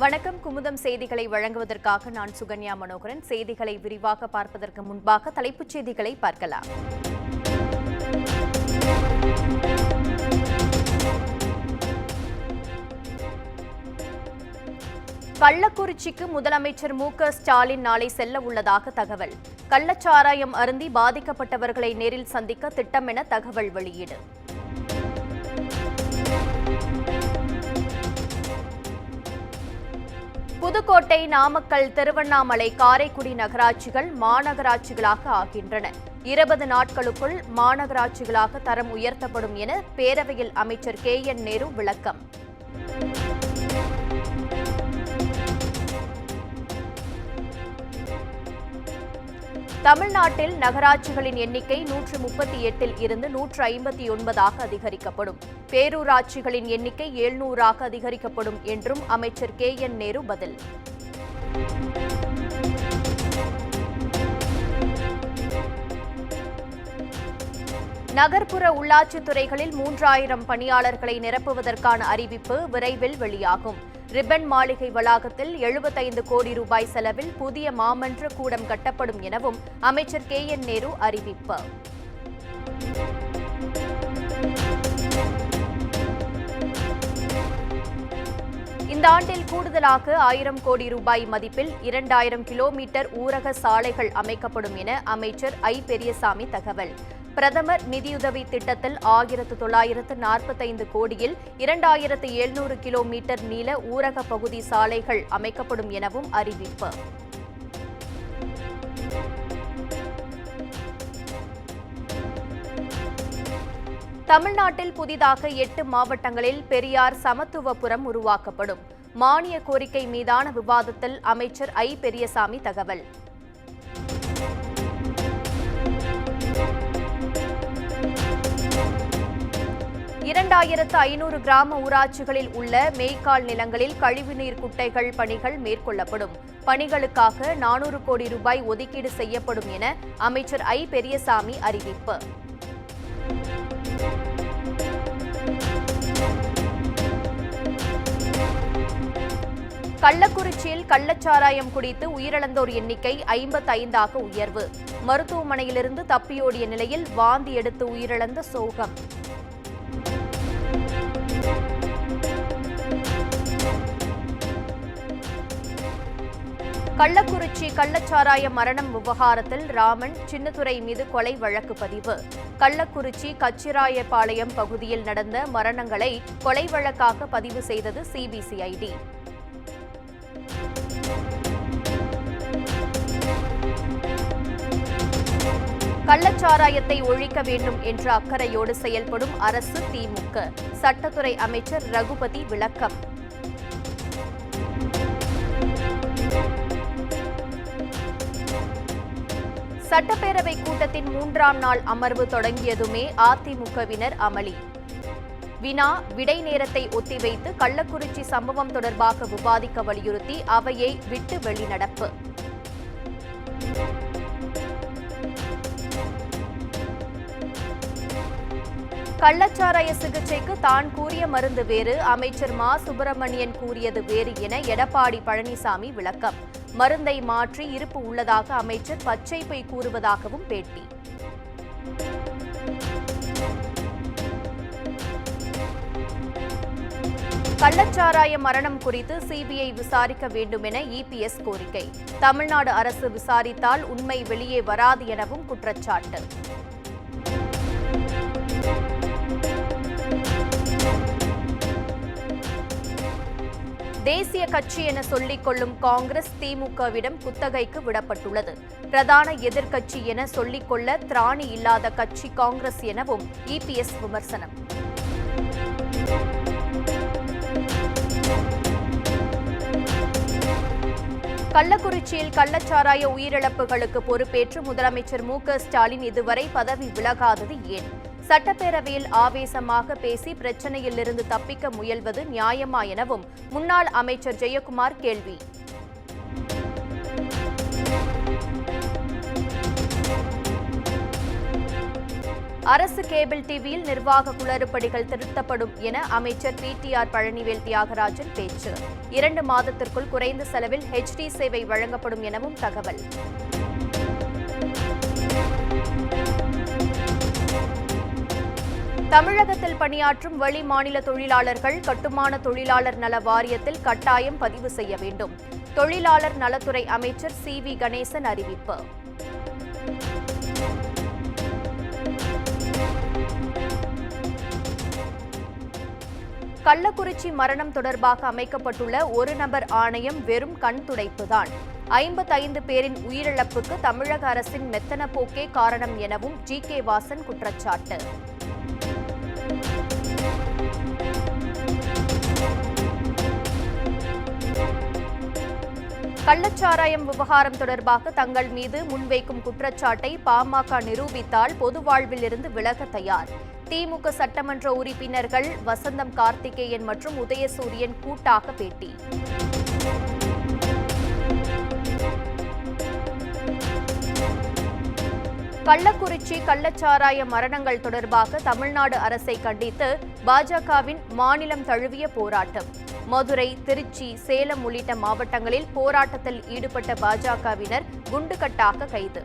வணக்கம். குமுதம் செய்திகளை வழங்குவதற்காக நான் சுகன்யா மனோகரன். செய்திகளை விரிவாக பார்ப்பதற்கு முன்பாக தலைப்புச் செய்திகளை பார்க்கலாம். கள்ளக்குறிச்சிக்கு முதலமைச்சர் மு.க.ஸ்டாலின் நாளை செல்ல உள்ளதாக தகவல். கள்ளச்சாராயம் அருந்தி பாதிக்கப்பட்டவர்களை நேரில் சந்திக்க திட்டம் என தகவல் வெளியீடு. புதுக்கோட்டை, நாமக்கல், திருவண்ணாமலை, காரைக்குடி நகராட்சிகள் மாநகராட்சிகளாக ஆகின்றன. 20 நாட்களுக்குள் மாநகராட்சிகளாக தரம் உயர்த்தப்படும் என பேரவையில் அமைச்சர் கே.என். நேரு விளக்கம். தமிழ்நாட்டில் நகராட்சிகளின் எண்ணிக்கை 138 இருந்து 159 அதிகரிக்கப்படும். பேரூராட்சிகளின் எண்ணிக்கை 700 அதிகரிக்கப்படும் என்றும் அமைச்சர் கே.என். நேரு பதில். நகர்ப்புற உள்ளாட்சித் துறைகளில் 3000 பணியாளர்களை நிரப்புவதற்கான அறிவிப்பு விரைவில் வெளியாகும். ரிப்பன் மாளிகை வளாகத்தில் 75 கோடி ரூபாய் செலவில் புதிய மாமன்ற கூடம் கட்டப்படும் எனவும் அமைச்சர் கே.என். நேரு அறிவிப்பு. இந்த ஆண்டில் கூடுதலாக 1000 கோடி ரூபாய் மதிப்பில் 2000 கிலோமீட்டர் ஊரக சாலைகள் அமைக்கப்படும் என அமைச்சர் ஐ. பெரியசாமி தகவல். பிரதமர் நிதியுதவி திட்டத்தில் 1945 கோடியில் 2700 கிலோமீட்டர் நீள ஊரக பகுதி சாலைகள் அமைக்கப்படும் எனவும் அறிவிப்பு. தமிழ்நாட்டில் புதிதாக 8 மாவட்டங்களில் பெரியார் சமத்துவபுரம் உருவாக்கப்படும். மானிய கோரிக்கை மீதான விவாதத்தில் அமைச்சர் ஐ. பெரியசாமி தகவல். 2500 கிராம ஊராட்சிகளில் உள்ள மேய்க்கால் நிலங்களில் கழிவுநீர் குட்டைகள் பணிகள் மேற்கொள்ளப்படும். பணிகளுக்காக 400 கோடி ரூபாய் ஒதுக்கீடு செய்யப்படும் என அமைச்சர் ஐ. பெரியசாமி அறிவிப்பு. கள்ளக்குறிச்சியில் கள்ளச்சாராயம் குடித்து உயிரிழந்தோர் எண்ணிக்கை 55 உயர்வு. மருத்துவமனையிலிருந்து தப்பியோடிய நிலையில் வாந்தி எடுத்து உயிரிழந்த சோகம். கள்ளக்குறிச்சி கள்ளச்சாராய மரணம் விவகாரத்தில் ராமன், சின்னத்துரை மீது கொலை வழக்கு பதிவு. கள்ளக்குறிச்சி கச்சிராயபாளையம் பகுதியில் நடந்த மரணங்களை கொலை வழக்காக பதிவு செய்தது சிபிசிஐடி. கள்ளச்சாராயத்தை ஒழிக்க வேண்டும் என்ற அக்கறையோடு செயல்படும் அரசு திமுக. சட்டத்துறை அமைச்சர் ரகுபதி விளக்கம். சட்டப்பேரவை கூட்டத்தின் 3ஆம் நாள் அமர்வு தொடங்கியதுமே அதிமுகவினர் அமளி. வினா விடை நேரத்தை ஒத்திவைத்து கள்ளக்குறிச்சி சம்பவம் தொடர்பாக விவாதிக்க வலியுறுத்தி அவையை விட்டு வெளிநடப்பு. கள்ளச்சாராய சிகிச்சைக்கு தான் கூறிய மருந்து வேறு, அமைச்சர் மா. சுப்பிரமணியன் கூறியது வேறு என எடப்பாடி பழனிசாமி விளக்கம். மருந்தை மாற்றி இருப்பு உள்ளதாக அமைச்சர் பச்சை பொய் கூறுவதாகவும் பேட்டி. கள்ளச்சாராய மரணம் குறித்து சிபிஐ விசாரிக்க வேண்டும் என இபிஎஸ் கோரிக்கை. தமிழ்நாடு அரசு விசாரித்தால் உண்மை வெளியே வராது எனவும் குற்றச்சாட்டு. தேசிய கட்சி என சொல்லிக் கொள்ளும் காங்கிரஸ் திமுகவிடம் குத்தகைக்கு விடப்பட்டுள்ளது. பிரதான எதிர்க்கட்சி என சொல்லிக் கொள்ள திராணி இல்லாத கட்சி காங்கிரஸ் எனவும் இபிஎஸ் விமர்சனம். கள்ளக்குறிச்சியில் கள்ளச்சாராய உயிரிழப்புகளுக்கு பொறுப்பேற்று முதலமைச்சர் மு.க.ஸ்டாலின் இதுவரை பதவி விலகாதது ஏன்? சட்டப்பேரவையில் ஆவேசமாக பேசி பிரச்சனையிலிருந்து தப்பிக்க முயல்வது நியாயமா எனவும் முன்னாள் அமைச்சர் ஜெயக்குமார் கேள்வி. அரசு கேபிள் டிவியில் நிர்வாக குளறுபடிகள் திருத்தப்படும் என அமைச்சர் பிடிஆர் பழனிவேல் தியாகராஜன் பேச்சு. 2 மாதத்திற்குள் குறைந்த செலவில் HD சேவை வழங்கப்படும் எனவும் தகவல். தமிழகத்தில் பணியாற்றும் வெளி மாநில தொழிலாளர்கள் கட்டுமான தொழிலாளர் நல வாரியத்தில் கட்டாயம் பதிவு செய்ய வேண்டும். தொழிலாளர் நலத்துறை அமைச்சர் CV கணேசன் அறிவிப்பு. கள்ளக்குறிச்சி மரணம் தொடர்பாக அமைக்கப்பட்டுள்ள ஒரு நபர் ஆணையம் வெறும் கண் துடைப்புதான். 55 பேரின் உயிரிழப்புக்கு தமிழக அரசின் மெத்தன போக்கே காரணம் எனவும் GK வாசன் குற்றச்சாட்டு. கள்ளச்சாராயம் விவகாரம் தொடர்பாக தங்கள் மீது முன்வைக்கும் குற்றச்சாட்டை பாமக நிரூபித்தால் பொது வாழ்வில் இருந்து விலக தயார். திமுக சட்டமன்ற உறுப்பினர்கள் வசந்தம் கார்த்திகேயன் மற்றும் உதயசூரியன் கூட்டாக பேட்டி. கள்ளக்குறிச்சி கள்ளச்சாராய மரணங்கள் தொடர்பாக தமிழ்நாடு அரசை கண்டித்து பாஜகவின் மாநிலம் தழுவிய போராட்டம். மதுரை, திருச்சி, சேலம் உள்ளிட்ட மாவட்டங்களில் போராட்டத்தில் ஈடுபட்ட பாஜகவினர் குண்டுகட்டாக கைது.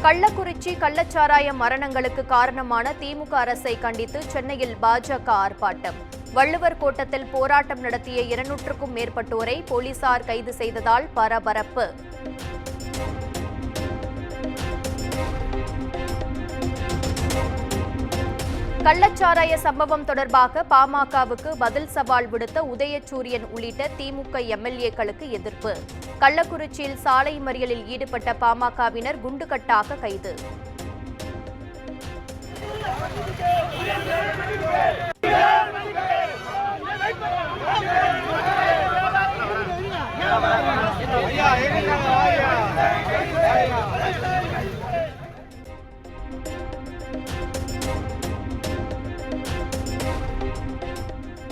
கள்ளக்குறிச்சி கள்ளச்சாராய மரணங்களுக்கு காரணமான திமுக அரசை கண்டித்து சென்னையில் பாஜக ஆர்ப்பாட்டம். வள்ளுவர் கோட்டத்தில் போராட்டம் நடத்திய 200க்கும் மேற்பட்டோரை போலீசார் கைது செய்ததால் பரபரப்பு. கள்ளச்சாராய சம்பவம் தொடர்பாக பாமகவுக்கு பதில் சவால் விடுத்த உதயசூரியன் உள்ளிட்ட திமுக MLA-க்களுக்கு எதிர்ப்பு. கள்ளக்குறிச்சியில் சாலை மறியலில் ஈடுபட்ட பாமகவினர் குண்டுகட்டாக கைது.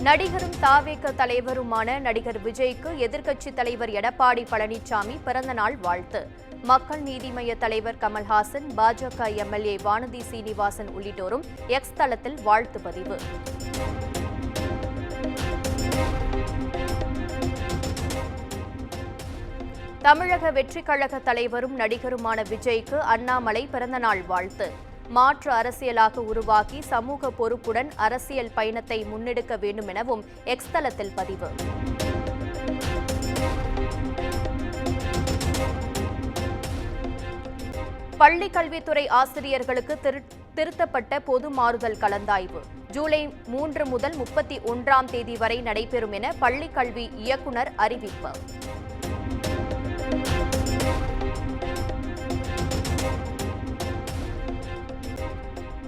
நடிகரும் தாவேக தலைவருமான நடிகர் விஜய்க்கு எதிர்க்கட்சித் தலைவர் எடப்பாடி பழனிசாமி பிறந்தநாள் வாழ்த்து. மக்கள் நீதி மய்ய தலைவர் கமல்ஹாசன், பாஜக MLA வானதி சீனிவாசன் உள்ளிட்டோரும் எக்ஸ் தளத்தில் வாழ்த்து பதிவு. தமிழக வெற்றிக் கழக தலைவரும் நடிகருமான விஜய்க்கு அண்ணாமலை பிறந்தநாள் வாழ்த்து. மாற்று அரசியலாக உருவாக்கி சமூக பொறுப்புடன் அரசியல் பயணத்தை முன்னெடுக்க வேண்டும் எனவும் எக்ஸ் தளத்தில் பதிவு. பள்ளி கல்வித்துறை ஆசிரியர்களுக்கு திருத்தப்பட்ட பொது மாறுதல் கலந்தாய்வு ஜூலை 3 முதல் 31ஆம் தேதி வரை நடைபெறும் என பள்ளிக் கல்வி இயக்குநர் அறிவிப்பு.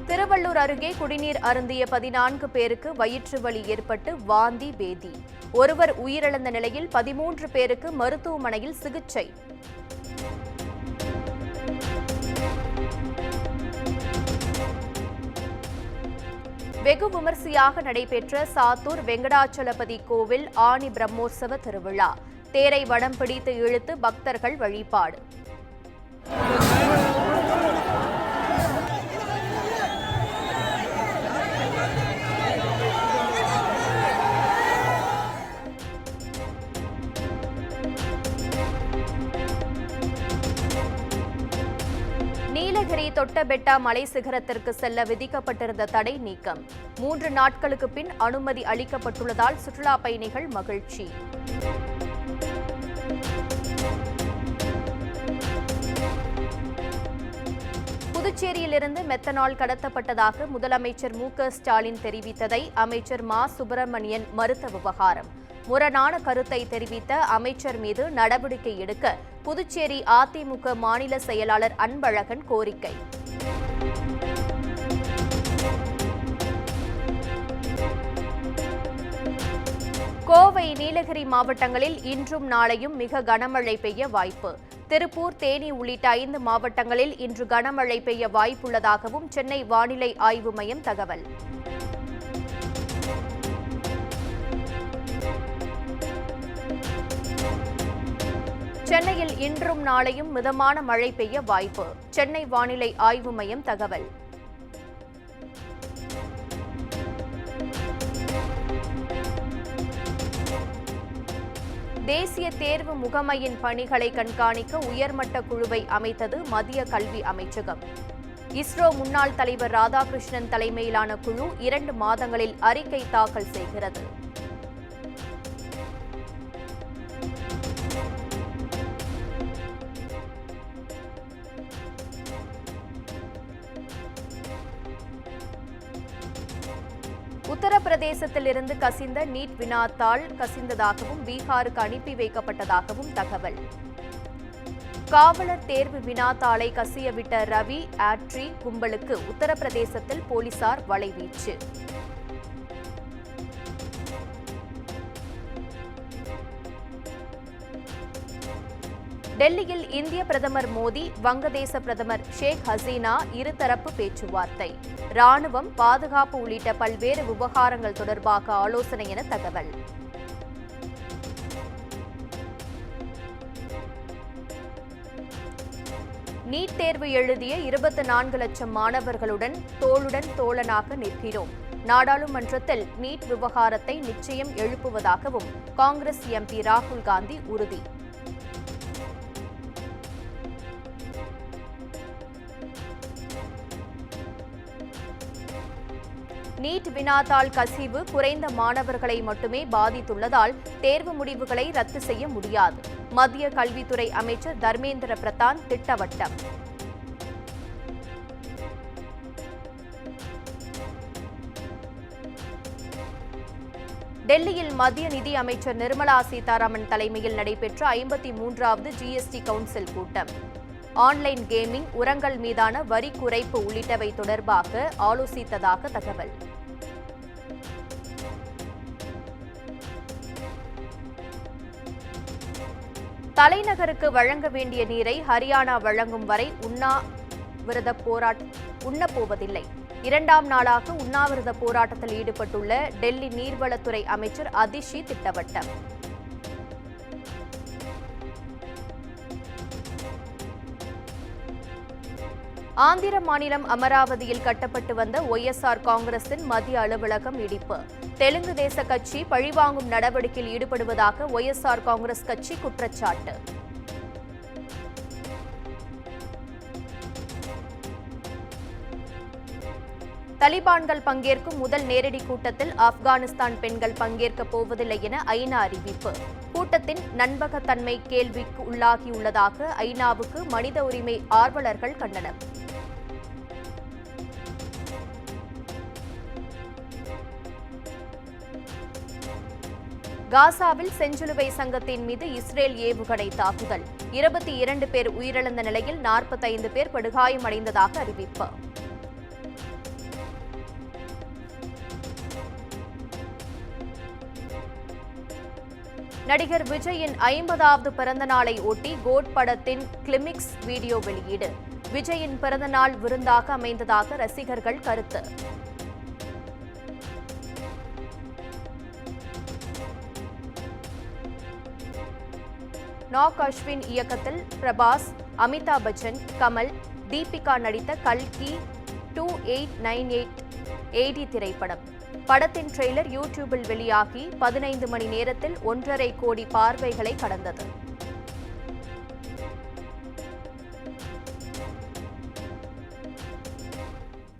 திருவள்ளூர் அருகே குடிநீர் அருந்திய 14 பேருக்கு வயிற்று வலி ஏற்பட்டு வாந்தி பேதி. ஒருவர் உயிரிழந்த நிலையில் 13 பேருக்கு மருத்துவமனையில் சிகிச்சை. வெகு விமரிசையாக நடைபெற்ற சாத்தூர் வெங்கடாச்சலபதி கோவில் ஆனி பிரம்மோற்சவ திருவிழா. தேரை வடம் பிடித்து இழுத்து பக்தர்கள் வழிபாடு. நீலகிரி தொட்டபெட்டா மலை சிகரத்திற்கு செல்ல விதிக்கப்பட்டிருந்த தடை நீக்கம். 3 நாட்களுக்கு பின் அனுமதி அளிக்கப்பட்டுள்ளதால் சுற்றுலா பயணிகள் மகிழ்ச்சி. புதுச்சேரியிலிருந்து மெத்தனால் கடத்தப்பட்டதாக முதலமைச்சர் மு.க. ஸ்டாலின் தெரிவித்ததை அமைச்சர் மா. சுப்பிரமணியன் மறுத்த விவகாரம். முரணான கருத்தை தெரிவித்த அமைச்சர் மீது நடவடிக்கை எடுக்க புதுச்சேரி அதிமுக மாநில செயலாளர் அன்பழகன் கோரிக்கை. கோவை, நீலகிரி மாவட்டங்களில் இன்றும் நாளையும் மிக கனமழை பெய்ய வாய்ப்பு. திருப்பூர், தேனி உள்ளிட்ட 5 மாவட்டங்களில் இன்று கனமழை பெய்ய வாய்ப்புள்ளதாகவும் சென்னை வானிலை ஆய்வு மையம் தகவல். சென்னையில் இன்றும் நாளையும் மிதமான மழை பெய்ய வாய்ப்பு. சென்னை வானிலை ஆய்வு மையம் தகவல். தேசிய தேர்வு முகமையின் பணிகளை கண்காணிக்க உயர்மட்ட குழுவை அமைத்தது மத்திய கல்வி அமைச்சகம். இஸ்ரோ முன்னாள் தலைவர் ராதாகிருஷ்ணன் தலைமையிலான குழு 2 மாதங்களில் அறிக்கை தாக்கல் செய்கிறது. உத்தரப்பிரதேசத்திலிருந்து கசிந்த நீட் வினாத்தாள் கசிந்ததாகவும் பீகாருக்கு அனுப்பி வைக்கப்பட்டதாகவும் தகவல். காவலர் தேர்வு வினாத்தாளை கசியவிட்ட ரவி ஆட்ரி கும்பலுக்கு உத்தரப்பிரதேசத்தில் போலீசார் வலைவீச்சு. டெல்லியில் இந்திய பிரதமர் மோடி, வங்கதேச பிரதமர் ஷேக் ஹசீனா இருதரப்பு பேச்சுவார்த்தை. ராணுவம், பாதுகாப்பு உள்ளிட்ட பல்வேறு விவகாரங்கள் தொடர்பாக ஆலோசனை என தகவல். நீட் தேர்வு எழுதிய 24 லட்சம் மாணவர்களுடன் தோளுடன் தோளனாக நிற்கிறோம். நாடாளுமன்றத்தில் நீட் விவகாரத்தை நிச்சயம் எழுப்புவதாகவும் காங்கிரஸ் எம்பி ராகுல் காந்தி உறுதி. நீட் வினாத்தாள் கசிவு குறைந்த மாணவர்களை மட்டுமே பாதித்துள்ளதால் தேர்வு முடிவுகளை ரத்து செய்ய முடியாது. மத்திய கல்வித்துறை அமைச்சர் தர்மேந்திர பிரதான் திட்டவட்டம். டெல்லியில் மத்திய நிதி அமைச்சர் நிர்மலா சீதாராமன் தலைமையில் நடைபெற்ற 53வது ஜிஎஸ்டி கவுன்சில் கூட்டம். ஆன்லைன் கேமிங், உரங்கள் மீதான வரி குறைப்பு உள்ளிட்டவை தொடர்பாக ஆலோசித்ததாக தகவல். தலைநகருக்கு வழங்க வேண்டிய நீரை ஹரியானா வழங்கும் வரை உண்ணப்போவதில்லை. 2ஆம் நாளாக உண்ணாவிரத போராட்டத்தில் ஈடுபட்டுள்ள டெல்லி நீர்வளத்துறை அமைச்சர் அதிஷி திட்டவட்டம். ஆந்திர மாநிலம் அமராவதியில் கட்டப்பட்டு வந்த ஒய்எஸ்ஆர் காங்கிரசின் மத்திய அலுவலகம் இடிப்பு. தெலுங்கு தேச கட்சி பழிவாங்கும் நடவடிக்கையில் ஈடுபடுவதாக ஒய்எஸ்ஆர் காங்கிரஸ் கட்சி குற்றச்சாட்டு. தலிபான்கள் பங்கேற்கும் முதல் நேரடி கூட்டத்தில் ஆப்கானிஸ்தான் பெண்கள் பங்கேற்கப் போவதில்லை என ஐநா அறிவிப்பு. கூட்டத்தின் நம்பகத்தன்மை கேள்விக்கு உள்ளாகியுள்ளதாக ஐநாவுக்கு மனித உரிமை ஆர்வலர்கள் கண்டனம். காசாவில் செஞ்சிலுவை சங்கத்தின் மீது இஸ்ரேல் ஏவுகணை தாக்குதல். 22 பேர் உயிரிழந்த நிலையில் 45 பேர் படுகாயமடைந்ததாக அறிவிப்பு. நடிகர் விஜயின் 50வது பிறந்த நாளை ஒட்டி கோட் படத்தின் கிளிமிக்ஸ் வீடியோ வெளியீடு. விஜயின் பிறந்தநாள் விருந்தாக அமைந்ததாக ரசிகர்கள் கருத்து. நாக் அஸ்வின் இயக்கத்தில் பிரபாஸ், அமிதாப் பச்சன், கமல், தீபிகா நடித்த கல்கி 2898 AD திரைப்படம். படத்தின் ட்ரெய்லர் யூடியூபில் வெளியாகி 15 மணி நேரத்தில் 1.5 கோடி பார்வைகளை கடந்தது.